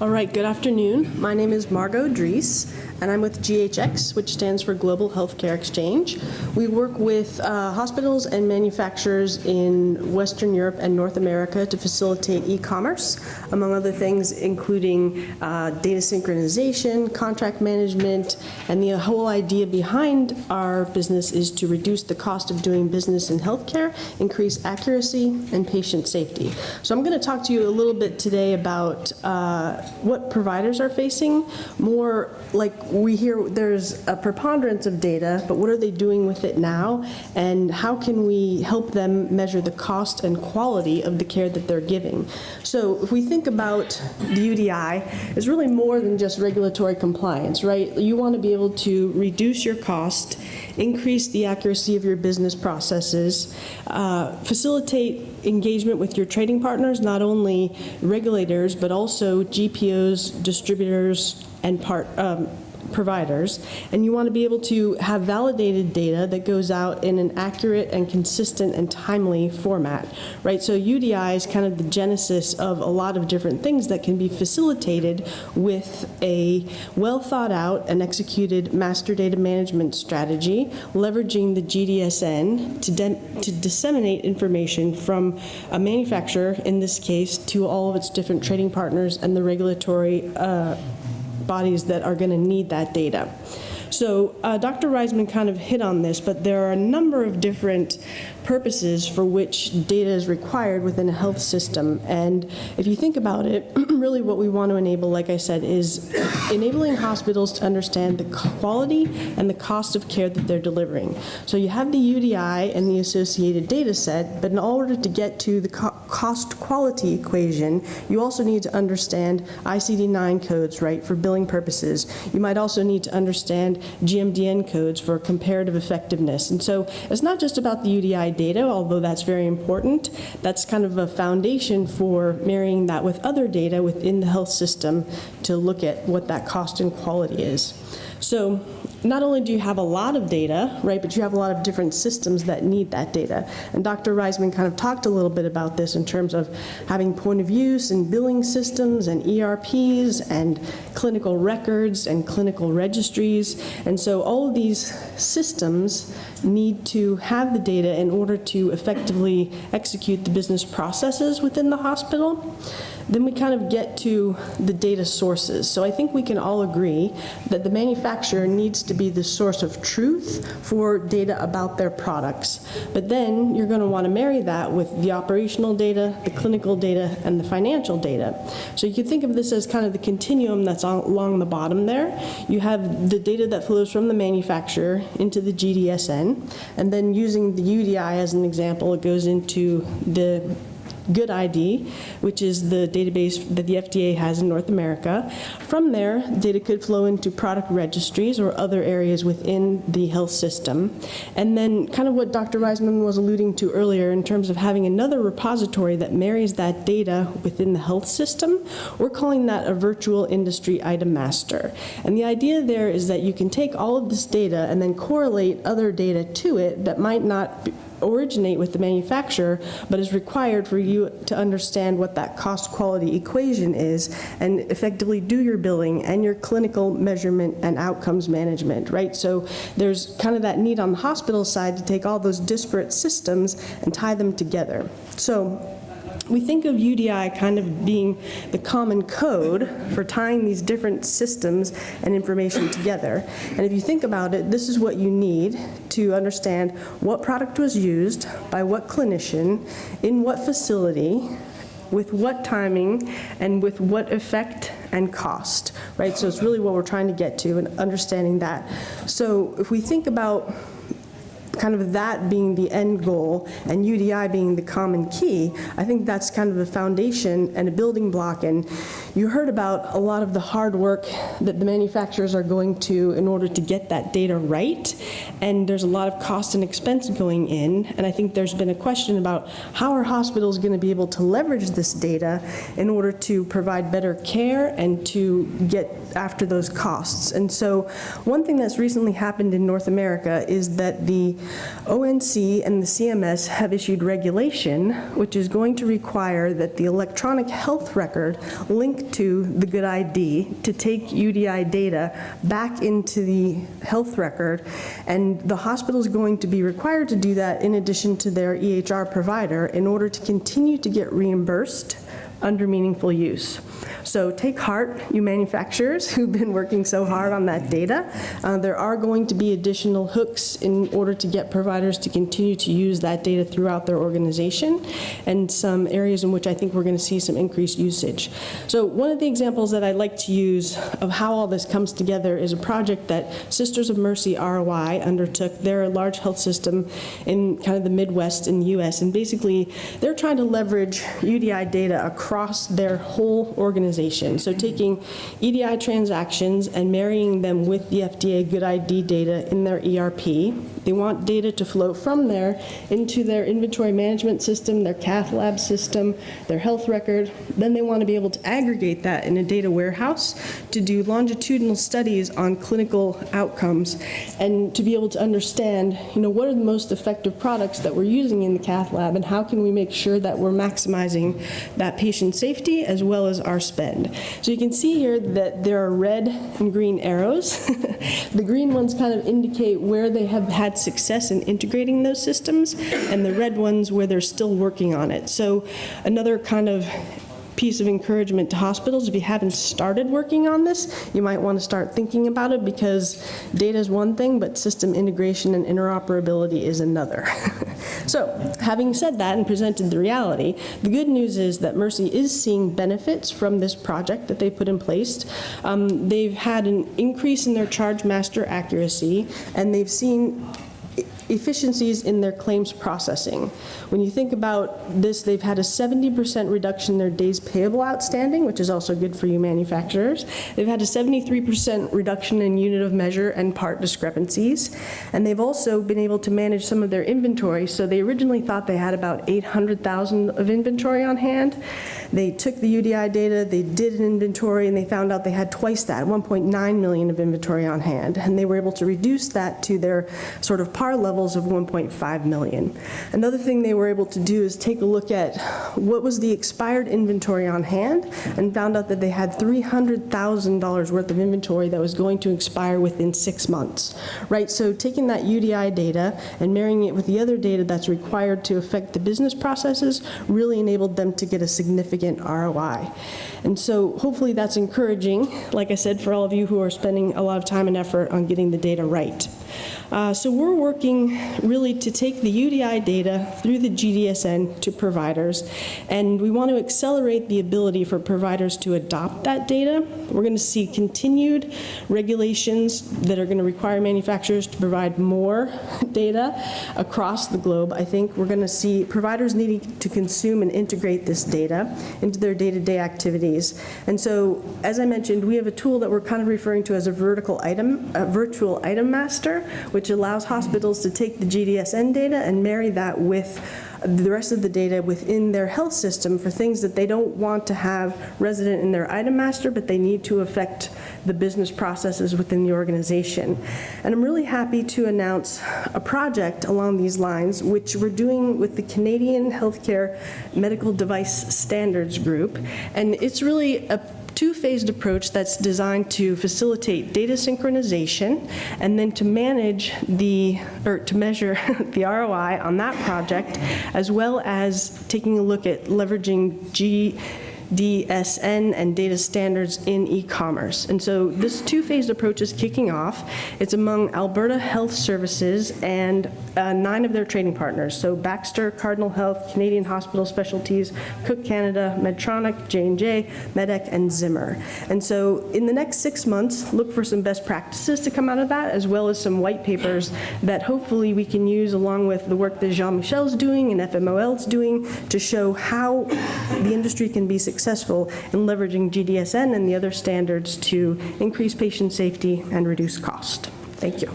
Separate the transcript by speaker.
Speaker 1: All right, good afternoon. My name is Margot Drees, and I'm with GHX, which stands for Global Healthcare Exchange. We work with hospitals and manufacturers in Western Europe and North America to facilitate e-commerce, among other things, including data synchronization, contract management, and the whole idea behind our business is to reduce the cost of doing business in healthcare, increase accuracy, and patient safety. So I'm going to talk to you a little bit today about what providers are facing, more like we hear there's a preponderance of data, but what are they doing with it now, and how can we help them measure the cost and quality of the care that they're giving? So if we think about the UDI, it's really more than just regulatory compliance, right? You want to be able to reduce your cost, increase the accuracy of your business processes, facilitate engagement with your trading partners, not only regulators, but also GPOs, distributors, and providers, and you want to be able to have validated data that goes out in an accurate and consistent and timely format, right? So UDI is kind of the genesis of a lot of different things that can be facilitated with a well thought out and executed master data management strategy, leveraging the GDSN to disseminate information from a manufacturer, in this case, to all of its different trading partners and the regulatory bodies that are going to need that data. So Dr. Reißmann kind of hit on this, but there are a number of different purposes for which data is required within a health system. And if you think about it, really what we want to enable, like I said, is enabling hospitals to understand the quality and the cost of care that they're delivering. So you have the UDI and the associated data set, but in order to get to the cost-quality equation, you also need to understand ICD-9 codes, right, for billing purposes. You might also need to understand GMDN codes for comparative effectiveness. And so it's not just about the UDI data, although that's very important. That's kind of a foundation for marrying that with other data within the health system to look at what that cost and quality is. So not only do you have a lot of data, right, but you have a lot of different systems that need that data. And Dr. Reißmann kind of talked a little bit about this in terms of having point of use and billing systems and ERPs and clinical records and clinical registries. And so all of these systems need to have the data in order to effectively execute the business processes within the hospital. Then we kind of get to the data sources. So I think we can all agree that the manufacturer needs to be the source of truth for data about their products. But then you're going to want to marry that with the operational data, the clinical data, and the financial data. So you can think of this as kind of the continuum that's along the bottom there. You have the data that flows from the manufacturer into the GDSN, and then using the UDI as an example, it goes into the Good ID, which is the database that the FDA has in North America. From there, data could flow into product registries or other areas within the health system. And then kind of what Dr. Reißmann was alluding to earlier in terms of having another repository that marries that data within the health system, we're calling that a virtual industry item master. And the idea there is that you can take all of this data and then correlate other data to it that might not originate with the manufacturer, but is required for you to understand what that cost-quality equation is and effectively do your billing and your clinical measurement and outcomes management, right? So there's kind of that need on the hospital side to take all those disparate systems and tie them together. So we think of UDI kind of being the common code for tying these different systems and information together. And if you think about it, this is what you need to understand what product was used, by what clinician, in what facility, with what timing, and with what effect and cost, right? So it's really what we're trying to get to and understanding that. So if we think about kind of that being the end goal and UDI being the common key, I think that's kind of the foundation and a building block. And you heard about a lot of the hard work that the manufacturers are going to in order to get that data right. And there's a lot of cost and expense going in. And I think there's been a question about how are hospitals going to be able to leverage this data in order to provide better care and to get after those costs. And so one thing that's recently happened in North America is that the ONC and the CMS have issued regulation, which is going to require that the electronic health record linked to the Good ID to take UDI data back into the health record, and the hospital is going to be required to do that in addition to their EHR provider in order to continue to get reimbursed under meaningful use. So take heart, you manufacturers who've been working so hard on that data. There are going to be additional hooks in order to get providers to continue to use that data throughout their organization, and some areas in which I think we're going to see some increased usage. So one of the examples that I'd like to use of how all this comes together is a project that Sisters of Mercy ROI undertook. They're a large health system in kind of the Midwest in the US, and basically they're trying to leverage UDI data across their whole organization. So taking EDI transactions and marrying them with the FDA Good ID data in their ERP. They want data to flow from there into their inventory management system, their cath lab system, their health record. Then they want to be able to aggregate that in a data warehouse to do longitudinal studies on clinical outcomes and to be able to understand, what are the most effective products that we're using in the cath lab and how can we make sure that we're maximizing that patient safety as well as our spend. So you can see here that there are red and green arrows. The green ones kind of indicate where they have had success in integrating those systems, and the red ones where they're still working on it. So another kind of piece of encouragement to hospitals, if you haven't started working on this, you might want to start thinking about it, because data is one thing, but system integration and interoperability is another. So, having said that and presented the reality, the good news is that Mercy is seeing benefits from this project that they put in place. They've had an increase in their charge master accuracy, and they've seen efficiencies in their claims processing. When you think about this, they've had a 70% reduction in their days payable outstanding, which is also good for you manufacturers. They've had a 73% reduction in unit of measure and part discrepancies. And they've also been able to manage some of their inventory. So they originally thought they had about 800,000 of inventory on hand. They took the UDI data, they did an inventory, and they found out they had twice that, 1.9 million of inventory on hand. And they were able to reduce that to their sort of par levels of 1.5 million. Another thing they were able to do is take a look at what was the expired inventory on hand, and found out that they had $300,000 worth of inventory that was going to expire within 6 months, right? So taking that UDI data and marrying it with the other data that's required to affect the business processes really enabled them to get a significant ROI. And so hopefully that's encouraging, like I said, for all of you who are spending a lot of time and effort on getting the data right. So we're working really to take the UDI data through the GDSN to providers, and we want to accelerate the ability for providers to adopt that data. We're going to see continued regulations that are going to require manufacturers to provide more data across the globe. I think we're going to see providers needing to consume and integrate this data into their day-to-day activities. And so, as I mentioned, we have a tool that we're kind of referring to as a virtual item master, which allows hospitals to take the GDSN data and marry that with the rest of the data within their health system for things that they don't want to have resident in their item master, but they need to affect the business processes within the organization. And I'm really happy to announce a project along these lines, which we're doing with the Canadian Healthcare Medical Device Standards Group. And it's really a two-phased approach that's designed to facilitate data synchronization and then to manage to measure the ROI on that project, as well as taking a look at leveraging GDSN and data standards in e-commerce. And so this two-phased approach is kicking off. It's among Alberta Health Services and 9 of their trading partners. So Baxter, Cardinal Health, Canadian Hospital Specialties, Cook Canada, Medtronic, J&J, Medec, and Zimmer. And so in the next 6 months, look for some best practices to come out of that, as well as some white papers that hopefully we can use along with the work that Jean-Michel's doing and FMOL's doing to show how the industry can be successful in leveraging GDSN and the other standards to increase patient safety and reduce cost. Thank you.